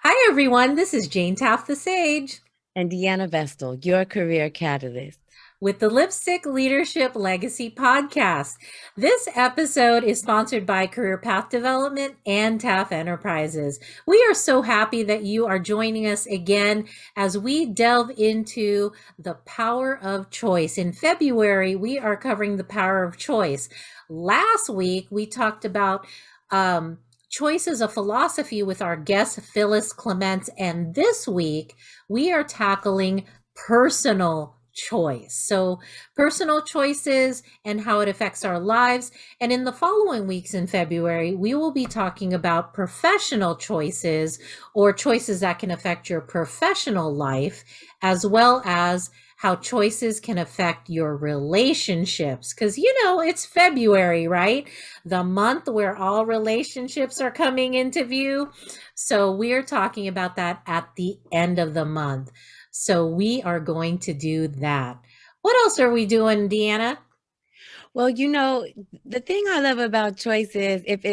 Hi, everyone. This is JaneTaff the Sage And Deanna Vestal, your career catalyst. with the Lipstick Leadership Legacy Podcast. This episode is sponsored by Career Path Development and Taff Enterprises. We are so happy that you are joining us again as we delve into the power of choice. In February, we are covering the power of choice. Last week, we talked about choice as a philosophy with our guest, Phillis Clements. And this week, we are tackling personal choice. So, personal choices and how it affects our lives. And in the following weeks in February, we will be talking about professional choices or choices that can affect your professional life, as well as how choices can affect your relationships. Because, it's February, right? The month where all relationships are coming into view. So, we're talking about that at the end of the month. So we are going to do that. What else are we doing, Deanna? Well, the thing I love about choice is if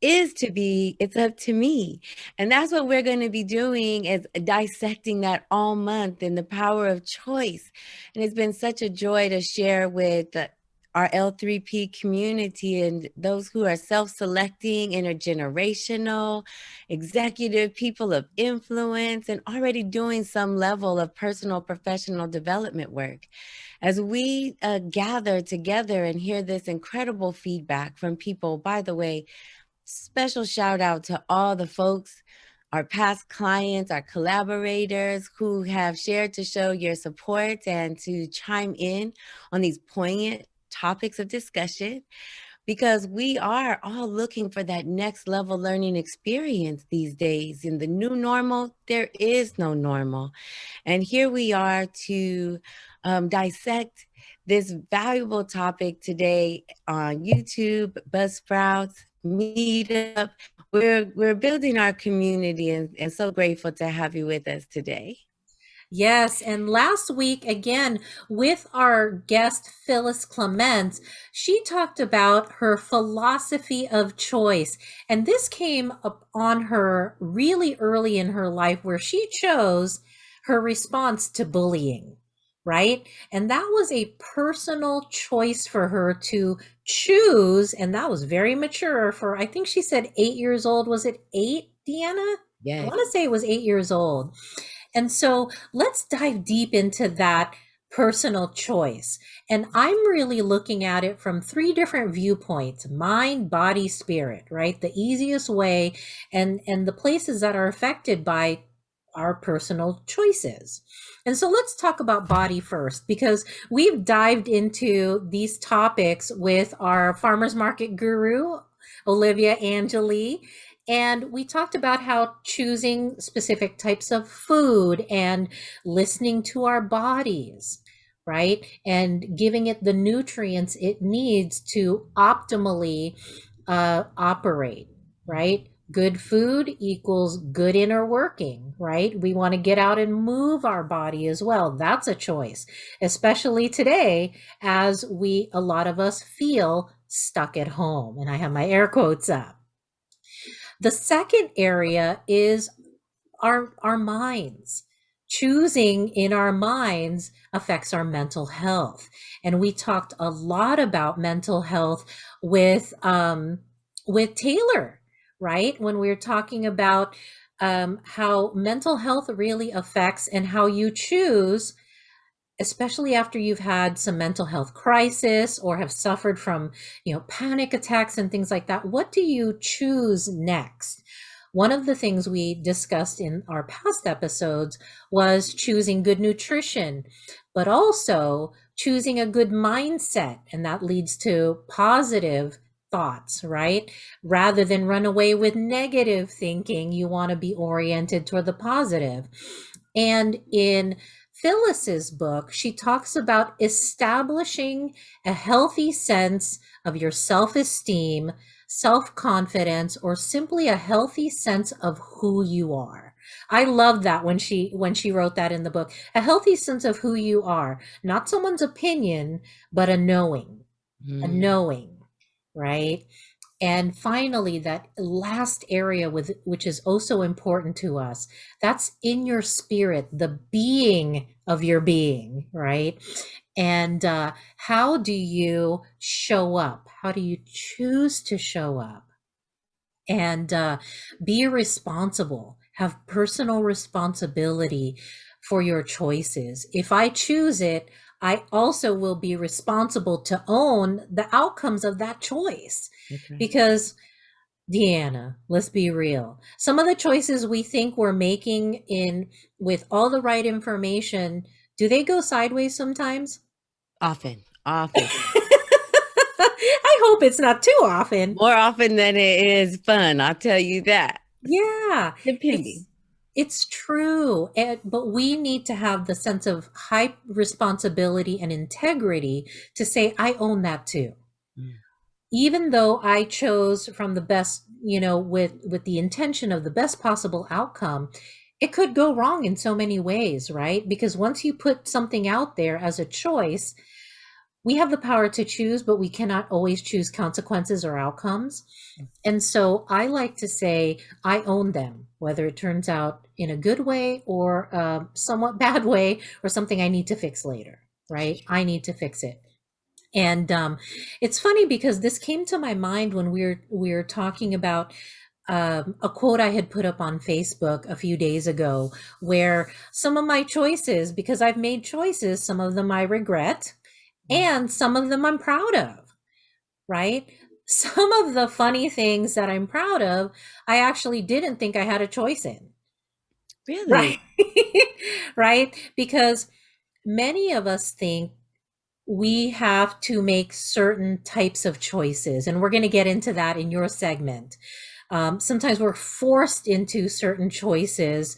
is to be, it's up to me. And that's what we're going to be doing is dissecting that all month and the power of choice. And it's been such a joy to share with our L3P community and those who are self-selecting, intergenerational, executive, people of influence, and already doing some level of personal professional development work. As we gather together and hear this incredible feedback from people, by the way, special shout out to all the folks, our past clients, our collaborators who have shared to show your support and to chime in on these poignant topics of discussion, because we are all looking for that next level learning experience these days. In the new normal, there is no normal. And here we are to dissect this valuable topic today on YouTube, Buzzsprouts, Meetup. We're building our community and so grateful to have you with us today. Yes, and last week, again, with our guest Phyllis Clements, she talked about her philosophy of choice. And this came up on her really early in her life where she chose her response to bullying, right? And that was a personal choice for her to choose. And that was very mature for, I think she said 8 years old. Was it eight, Deanna? I Yes. want to say it was 8 years old. And so let's dive deep into that personal choice. And I'm really looking at it from three different viewpoints: mind, body, spirit, right? The easiest way and the places that are affected by our personal choices. And so let's talk about body first, because we've dived into these topics with our farmers market guru, Olivia Angeli, and we talked about how choosing specific types of food and listening to our bodies, right? And giving it the nutrients it needs to optimally operate, right? Good food equals good inner working, right? We want to get out and move our body as well. That's a choice, especially today as a lot of us feel stuck at home. And I have my air quotes up. The second area is our minds. Choosing in our minds affects our mental health. And we talked a lot about mental health with Taylor, right? When we were talking about how mental health really affects and how you choose, especially after you've had some mental health crisis or have suffered from, panic attacks and things like that. What do you choose next? One of the things we discussed in our past episodes was choosing good nutrition, but also choosing a good mindset. And that leads to positive thoughts, right? Rather than run away with negative thinking, you want to be oriented toward the positive. And in Phyllis's book, she talks about establishing a healthy sense of your self-esteem, self-confidence, or simply a healthy sense of who you are. I love that when she wrote that in the book. A healthy sense of who you are, not someone's opinion, but a knowing, Mm. right? And finally, that last area which is also important to us, that's in your spirit, the being of your being, right? And how do you show up? How do you choose to show up? And be responsible, have personal responsibility for your choices. If I choose it, I also will be responsible to own the outcomes of that choice. That's right. Because, Deanna, let's be real. Some of the choices we think we're making with all the right information, do they go sideways sometimes? Often, often. I hope it's not too often. More often than it is fun, I'll tell you that. Yeah, Depending. it's true. But we need to have the sense of high responsibility and integrity to say, I own that too. Mm. Even though I chose from the best, with the intention of the best possible outcome, it could go wrong in so many ways, right? Because once you put something out there as a choice, we have the power to choose, but we cannot always choose consequences or outcomes. And so I like to say I own them, whether it turns out in a good way or a somewhat bad way or something I need to fix later, right? I need to fix it. And it's funny because this came to my mind when we were talking about a quote I had put up on Facebook a few days ago, where some of my choices, because I've made choices, some of them I regret, and some of them I'm proud of, right? Some of the funny things that I'm proud of, I actually didn't think I had a choice in, Really? right? Right? Because many of us think we have to make certain types of choices, and we're going to get into that in your segment. Sometimes we're forced into certain choices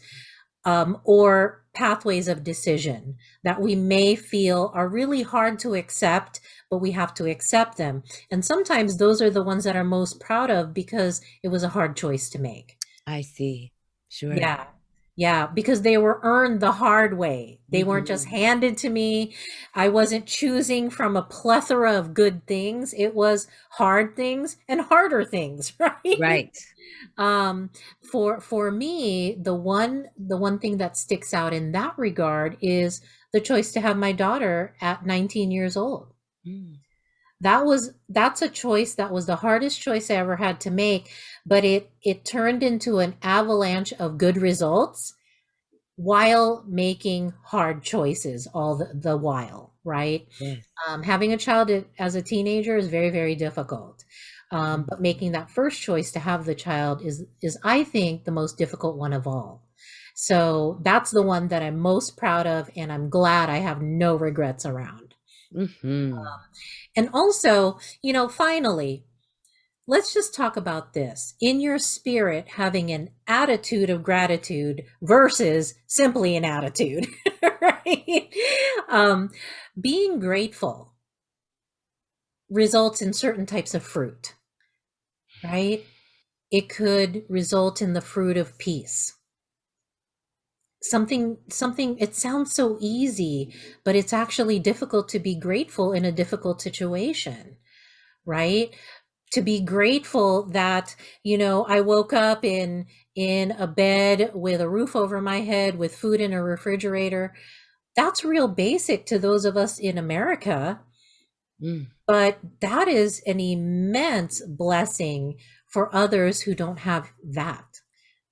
or pathways of decision that we may feel are really hard to accept, but we have to accept them. And sometimes those are the ones that I'm most proud of because it was a hard choice to make. I see. Sure. Yeah. Yeah, because they were earned the hard way. They weren't just Mhm. handed to me. I wasn't choosing from a plethora of good things. It was hard things and harder things, right? Right. Um, for me, the one thing that sticks out in that regard is the choice to have my daughter at 19 years old. Mm. That's a choice that was the hardest choice I ever had to make, but it turned into an avalanche of good results while making hard choices all the while, right? Yes. Having a child as a teenager is very, very difficult. Mm. But making that first choice to have the child is I think the most difficult one of all. So that's the one that I'm most proud of, and I'm glad I have no regrets around. Mhm. And also, finally, let's just talk about this. In your spirit, having an attitude of gratitude versus simply an attitude, right? Um, Being grateful results in certain types of fruit, right? It could result in the fruit of peace. Something, it sounds so easy, but it's actually difficult to be grateful in a difficult situation, right? To be grateful that, I woke up in a bed with a roof over my head with food in a refrigerator. That's real basic to those of us in America, Mm. but that is an immense blessing for others who don't have that.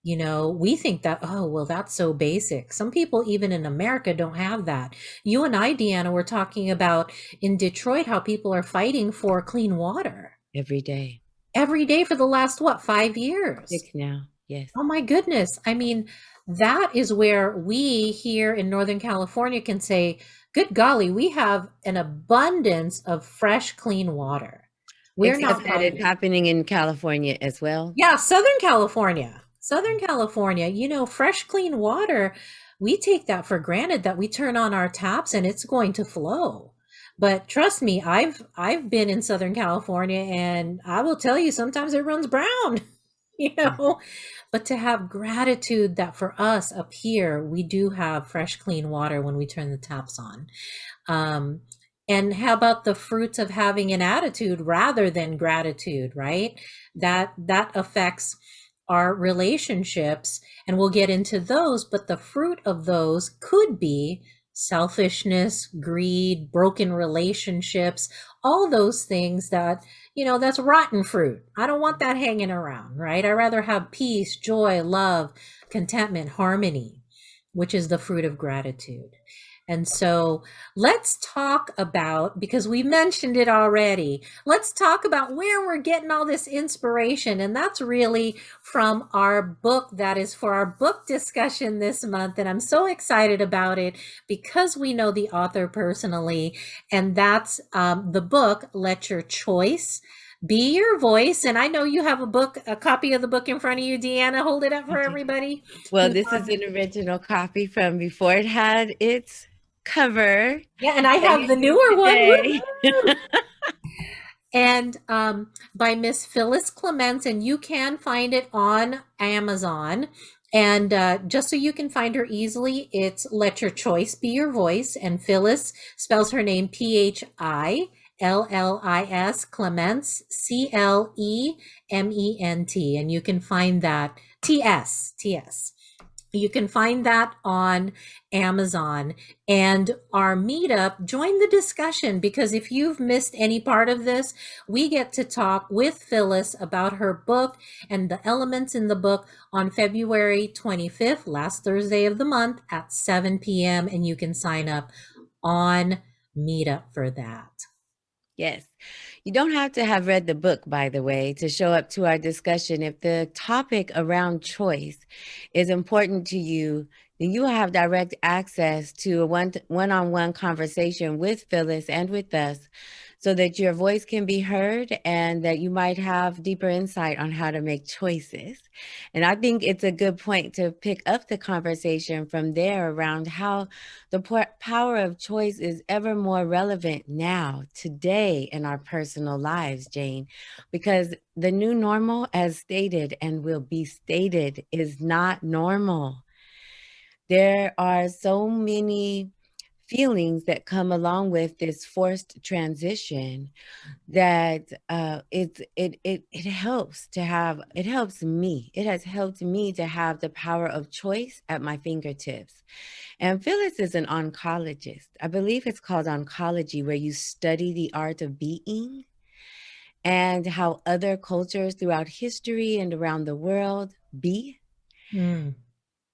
We think that, oh, well, that's so basic. Some people, even in America, don't have that. You and I, Deanna, were talking about in Detroit how people are fighting for clean water Every day. every day for the last, what, 5 years? 6 now. Yes. Oh my goodness. I mean, that is where we here in Northern California can say, good golly, we have an abundance of fresh, clean water. We're Except not that it's fighting. happening in California as well. Yeah, Southern California. Southern California, fresh, clean water, we take that for granted that we turn on our taps and it's going to flow. But trust me, I've been in Southern California and I will tell you sometimes it runs brown, you Mm. know. But to have gratitude that for us up here, we do have fresh, clean water when we turn the taps on. Um, And how about the fruits of having an attitude rather than gratitude, right? That affects our relationships, and we'll get into those, but the fruit of those could be selfishness, greed, broken relationships, all those things that, that's rotten fruit. I don't want that hanging around, right? I rather have peace, joy, love, contentment, harmony, which is the fruit of gratitude. And so let's talk about, because we mentioned it already, let's talk about where we're getting all this inspiration. And that's really from our book that is for our book discussion this month. And I'm so excited about it because we know the author personally. And that's the book, Let Your Choice Be Your Voice. And I know you have a copy of the book in front of you, Deanna. Hold it up for everybody. Well, this is an original copy from before it had its cover Yeah, and I that have you the see newer one. today. And by Miss Phillis Clements, and you can find it on Amazon. And just so you can find her easily, it's Let Your Choice Be Your Voice. And Phyllis spells her name Phillis, Clements, Clement. And you can find that, TS. You can find that on Amazon. And our meetup, join the discussion, because if you've missed any part of this, we get to talk with Phyllis about her book and the elements in the book on February 25th, last Thursday of the month at 7 p.m. And you can sign up on Meetup for that. Yes. You don't have to have read the book, by the way, to show up to our discussion. If the topic around choice is important to you, then you will have direct access to a one-on-one conversation with Phyllis and with us, so that your voice can be heard and that you might have deeper insight on how to make choices. And I think it's a good point to pick up the conversation from there around how the power of choice is ever more relevant now, today, in our personal lives, Jane, because the new normal, as stated and will be stated, is not normal. There are so many feelings that come along with this forced transition that it helps to have, it helps me, it has helped me to have the power of choice at my fingertips. And Phyllis is an oncologist. I believe it's called oncology, where you study the art of being and how other cultures throughout history and around the world be. Mm.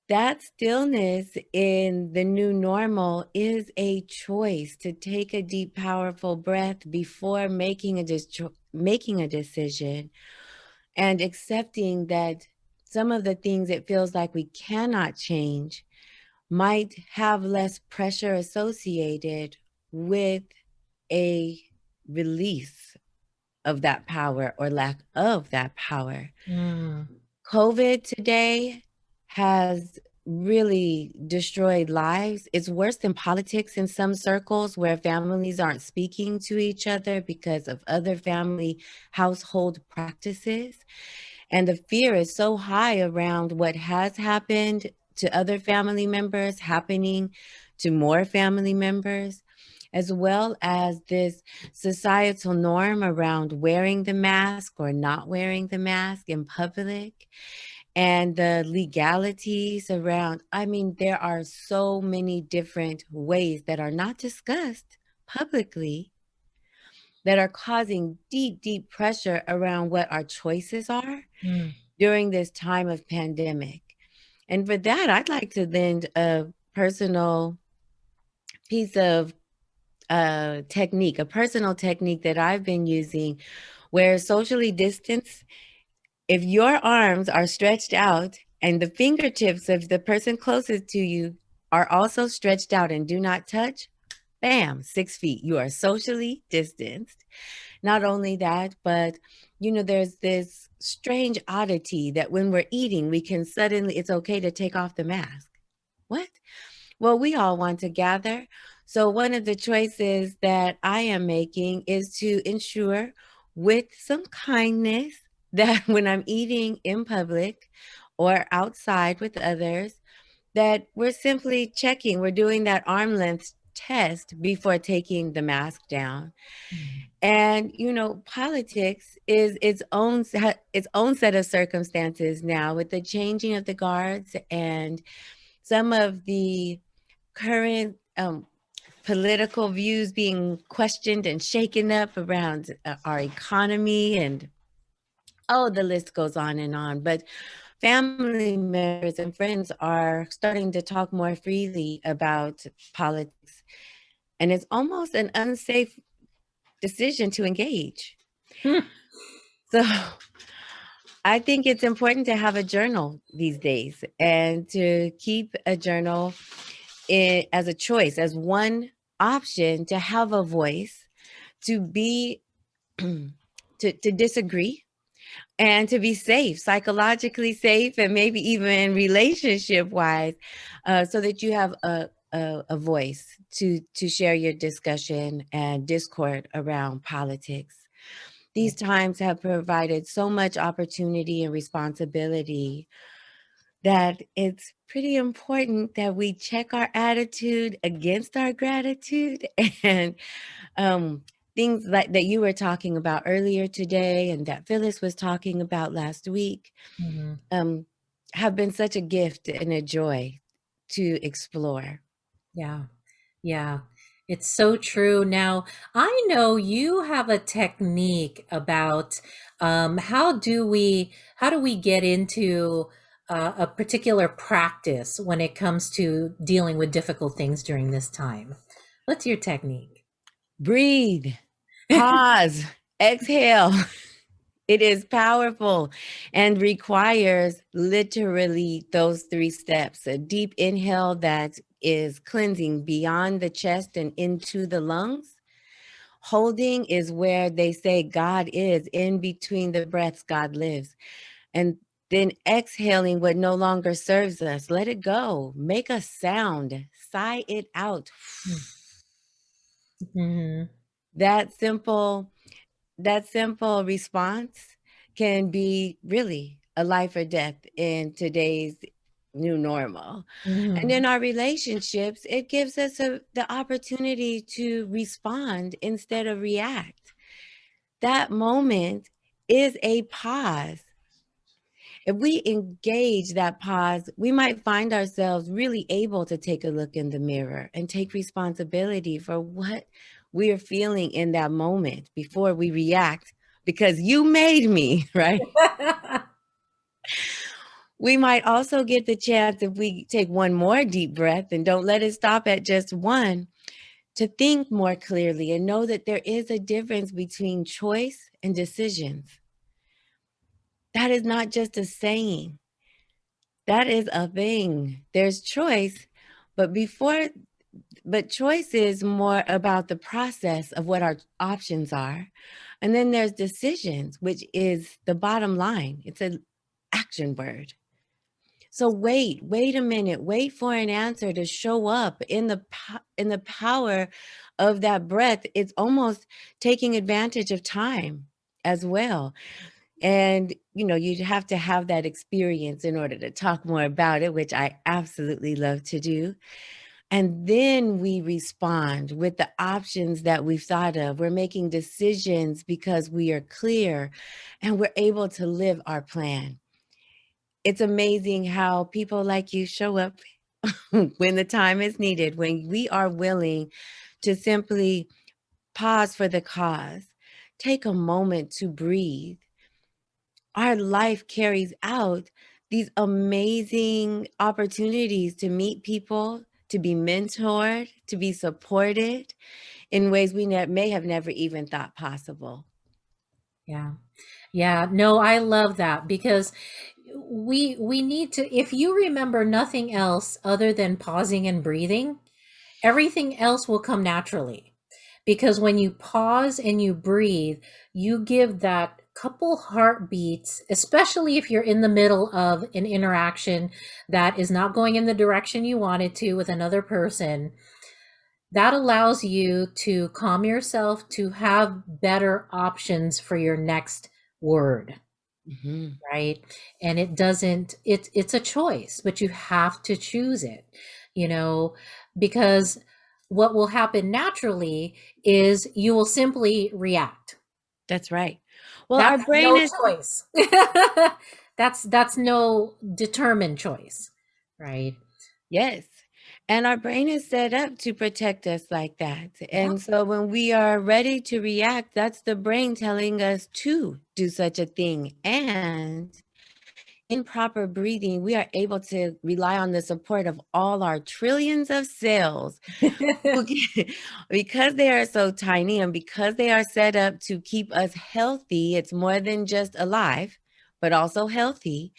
That stillness in the new normal is a choice to take a deep, powerful breath before making a decision, and accepting that some of the things it feels like we cannot change might have less pressure associated with a release of that power or lack of that power. Mm. COVID today has really destroyed lives. It's worse than politics in some circles, where families aren't speaking to each other because of other family household practices. And the fear is so high around what has happened to other family members happening to more family members, as well as this societal norm around wearing the mask or not wearing the mask in public, and the legalities around. I mean, there are so many different ways that are not discussed publicly that are causing deep, deep pressure around what our choices are Mm. during this time of pandemic. And for that, I'd like to lend a personal piece of technique, a personal technique that I've been using, where socially distanced, if your arms are stretched out and the fingertips of the person closest to you are also stretched out and do not touch, bam, 6 feet. You are socially distanced. Not only that, but there's this strange oddity that when we're eating, we can suddenly, it's okay to take off the mask. What? Well, we all want to gather. So one of the choices that I am making is to ensure, with some kindness, that when I'm eating in public or outside with others, that we're simply checking, we're doing that arm length test before taking the mask down. Mm. And politics is its own set of circumstances now, with the changing of the guards and some of the current political views being questioned and shaken up around our economy, and the list goes on and on. But family members and friends are starting to talk more freely about politics, and it's almost an unsafe decision to engage. So I think it's important to have a journal these days, and to keep a journal as a choice, as one option to have a voice, to be to disagree, and to be safe, psychologically safe, and maybe even relationship wise, so that you have a voice to share your discussion and discord around politics. These times have provided so much opportunity and responsibility that it's pretty important that we check our attitude against our gratitude. And things like that you were talking about earlier today, and that Phyllis was talking about last week, Mhm. have been such a gift and a joy to explore. Yeah. Yeah. It's so true. Now, I know you have a technique about how do we get into a particular practice when it comes to dealing with difficult things during this time. What's your technique? Breathe, pause, exhale. It is powerful and requires literally those 3 steps. A deep inhale that is cleansing beyond the chest and into the lungs. Holding is where they say God is. In between the breaths, God lives. And then exhaling what no longer serves us. Let it go. Make a sound. Sigh it out. Mm-hmm. That simple response can be really a life or death in today's new normal. And Mm-hmm. in our relationships, it gives us the opportunity to respond instead of react. That moment is a pause. If we engage that pause, we might find ourselves really able to take a look in the mirror and take responsibility for what we are feeling in that moment before we react, because you made me, right? We might also get the chance, if we take one more deep breath and don't let it stop at just one, to think more clearly and know that there is a difference between choice and decisions. That is not just a saying. That is a thing. There's choice, but choice is more about the process of what our options are. And then there's decisions, which is the bottom line. It's an action word. So wait a minute, wait for an answer to show up in the power of that breath. It's almost taking advantage of time as well. And, you'd have to have that experience in order to talk more about it, which I absolutely love to do. And then we respond with the options that we've thought of. We're making decisions because we are clear and we're able to live our plan. It's amazing how people like you show up when the time is needed, when we are willing to simply pause for the cause, take a moment to breathe. Our life carries out these amazing opportunities to meet people, to be mentored, to be supported in ways we may have never even thought possible. Yeah. Yeah. No, I love that because we need to, if you remember nothing else other than pausing and breathing, everything else will come naturally. Because when you pause and you breathe, you give that couple heartbeats, especially if you're in the middle of an interaction that is not going in the direction you wanted to with another person. That allows you to calm yourself, to have better options for your next word, Mhm. right? And it doesn't, it's a choice, but you have to choose it, you know, because what will happen naturally is you will simply react. That's right. Well, our That's brain no is, choice. That's no determined choice, right? yes. And our brain is set up to protect us like that. Yeah. And so when we are ready to react, that's the brain telling us to do such a thing. And in proper breathing, we are able to rely on the support of all our trillions of cells who because they are so tiny and because they are set up to keep us healthy. It's more than just alive, but also healthy.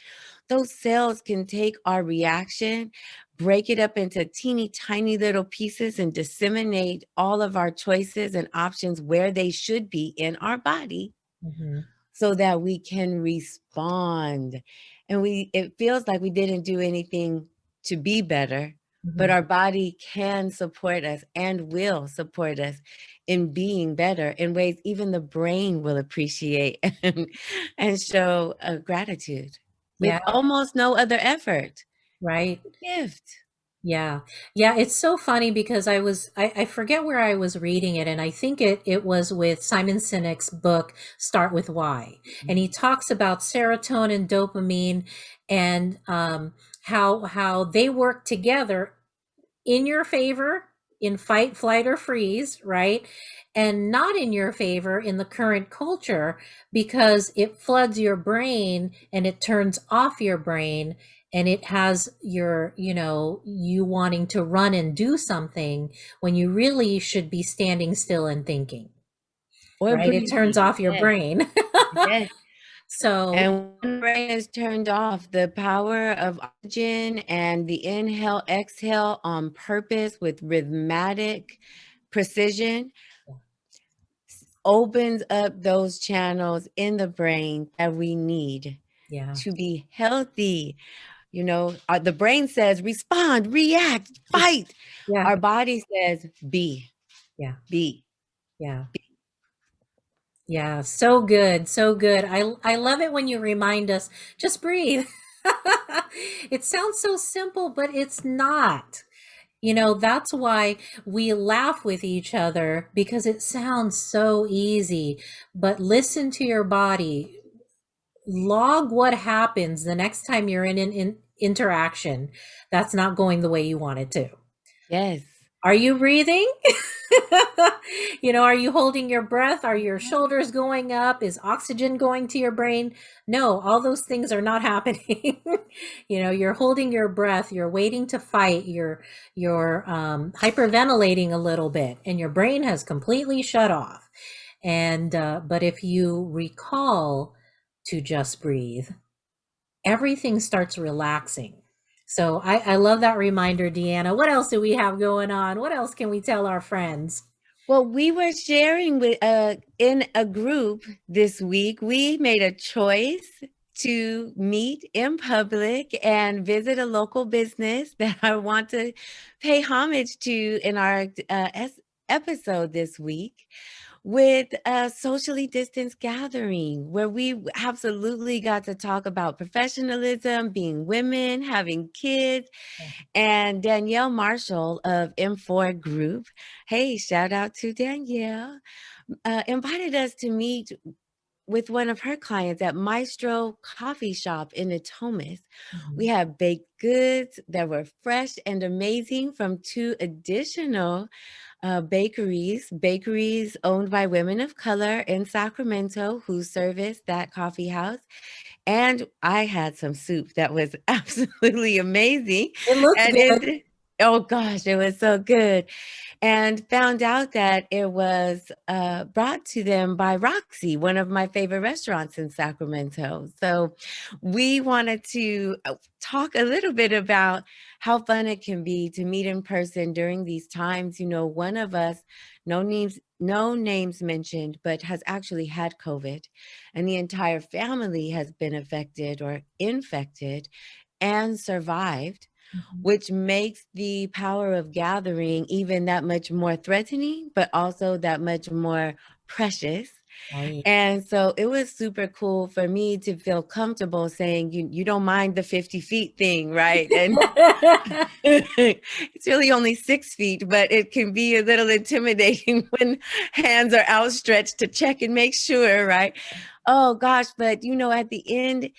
Those cells can take our reaction, break it up into teeny tiny little pieces, and disseminate all of our choices and options where they should be in our body Mhm, so that we can respond. And it feels like we didn't do anything to be better, but mhm. our body can support us and will support us in being better in ways even the brain will appreciate and show gratitude with Yeah, almost no other effort. right. Gift. Yeah. Yeah, it's so funny because I forget where I was reading it, and I think it was with Simon Sinek's book Start with Why. And he talks about serotonin, dopamine, and how they work together in your favor in fight, flight, or freeze, right? And not in your favor in the current culture because it floods your brain and it turns off your brain and it has your, you wanting to run and do something when you really should be standing still and thinking, Or right? It turns breathing. off your Yes, brain. yes. So, And when the brain is turned off, the power of oxygen and the inhale, exhale on purpose with rhythmic precision opens up those channels in the brain that we need yeah. to be healthy. The brain says respond, react, fight. Yeah. Our body says be, Yeah. be. Yeah. Yeah, so good, so good. I love it when you remind us, just breathe. It sounds so simple, but it's not. That's why we laugh with each other because it sounds so easy. But listen to your body. Log what happens the next time you're in an interaction that's not going the way you want it to. Yes. Are you breathing? Are you holding your breath? Are your shoulders going up? Is oxygen going to your brain? No, all those things are not happening. You're holding your breath, you're waiting to fight, you're hyperventilating a little bit, and your brain has completely shut off. And but if you recall to just breathe, everything starts relaxing. So I love that reminder, Deanna. What else do we have going on? What else can we tell our friends? Well, we were sharing with in a group this week. We made a choice to meet in public and visit a local business that I want to pay homage to in our episode this week with a socially distanced gathering where we absolutely got to talk about professionalism, being women, having kids, and Danielle Marshall of M4 Group. Hey, shout out to Danielle. Invited us to meet with one of her clients at Maestro Coffee Shop in Natomas. We Mhm. had baked goods that were fresh and amazing from two additional bakeries owned by women of color in Sacramento who service that coffee house. And I had some soup that was absolutely amazing. It looked And good. oh gosh, it was so good. And found out that it was brought to them by Roxy, one of my favorite restaurants in Sacramento. So we wanted to talk a little bit about how fun it can be to meet in person during these times. One of us, no names mentioned, but has actually had COVID, and the entire family has been affected or infected and survived, Mhm. which makes the power of gathering even that much more threatening, but also that much more precious. Right. And so it was super cool for me to feel comfortable saying, you don't mind the 50 feet thing, right? And it's really only 6 feet, but it can be a little intimidating when hands are outstretched to check and make sure, right? Oh gosh, but at the end,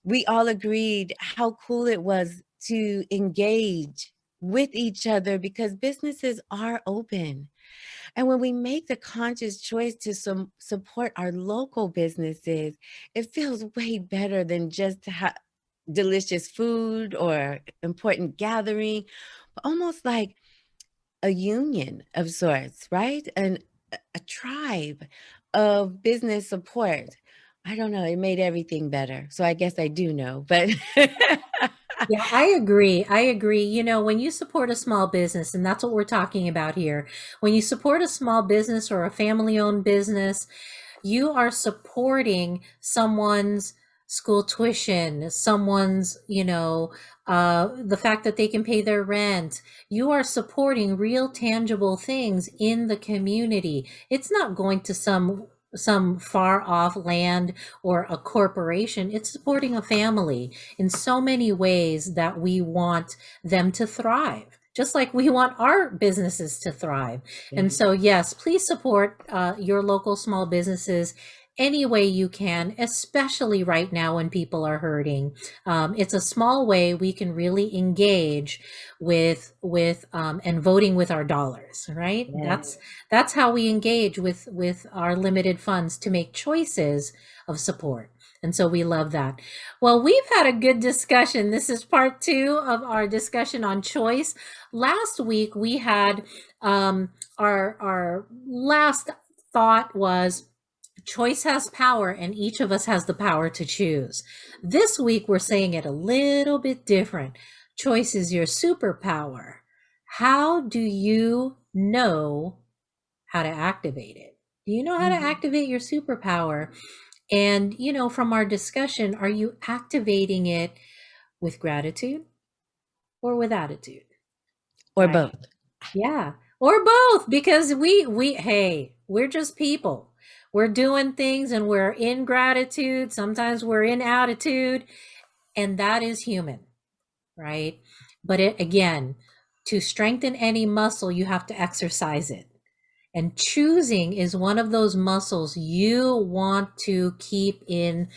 we all agreed how cool it was to engage with each other because businesses are open. And when we make the conscious choice to support our local businesses, it feels way better than just delicious food or important gathering, but almost like a union of sorts, right? And a tribe of business support. I don't know. It made everything better. So I guess I do know, but Yeah, I agree. I agree. When you support a small business, and that's what we're talking about here, when you support a small business or a family-owned business, you are supporting someone's school tuition, someone's, the fact that they can pay their rent. You are supporting real tangible things in the community. It's not going to some far off land or a corporation. It's supporting a family in so many ways that we want them to thrive, just like we want our businesses to thrive. And yeah, so, yes, please support your local small businesses any way you can, especially right now when people are hurting. It's a small way we can really engage with and voting with our dollars, right? yes. That's how we engage with our limited funds to make choices of support. And so we love that. Well, we've had a good discussion. This is part 2 of our discussion on choice. Last week we had our last thought was choice has power and each of us has the power to choose. This week we're saying it a little bit different. Choice is your superpower. How do you know how to activate it? Do you know how to Mhm. activate your superpower? And, from our discussion, are you activating it with gratitude or with attitude? Or Right. both. Yeah. Or both, because hey, we're just people. We're doing things and we're in gratitude. Sometimes we're in attitude, and that is human, right? But again, to strengthen any muscle, you have to exercise it. And choosing is one of those muscles you want to keep in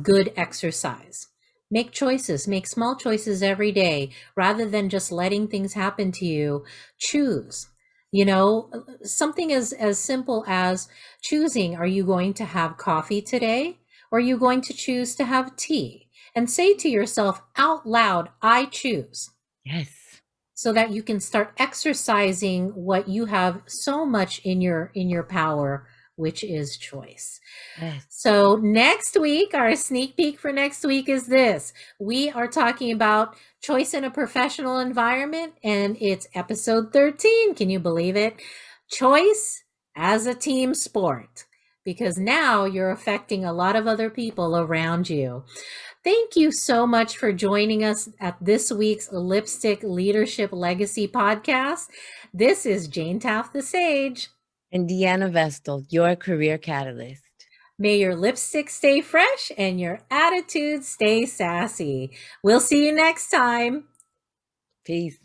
good exercise. Make choices, make small choices every day rather than just letting things happen to you. Choose. Something as simple as choosing, are you going to have coffee today or are you going to choose to have tea? And say to yourself out loud, I choose, Yes. so that you can start exercising what you have so much in your power, which is choice. Yes. So next week, our sneak peek for next week is this. We are talking about choice in a professional environment, and it's episode 13. Can you believe it? Choice as a team sport, because now you're affecting a lot of other people around you. Thank you so much for joining us at this week's Lipstick Leadership Legacy podcast. This is JaneTaff the Sage. And Deanna Vestal, your career catalyst. May your lipstick stay fresh and your attitude stay sassy. We'll see you next time. Peace.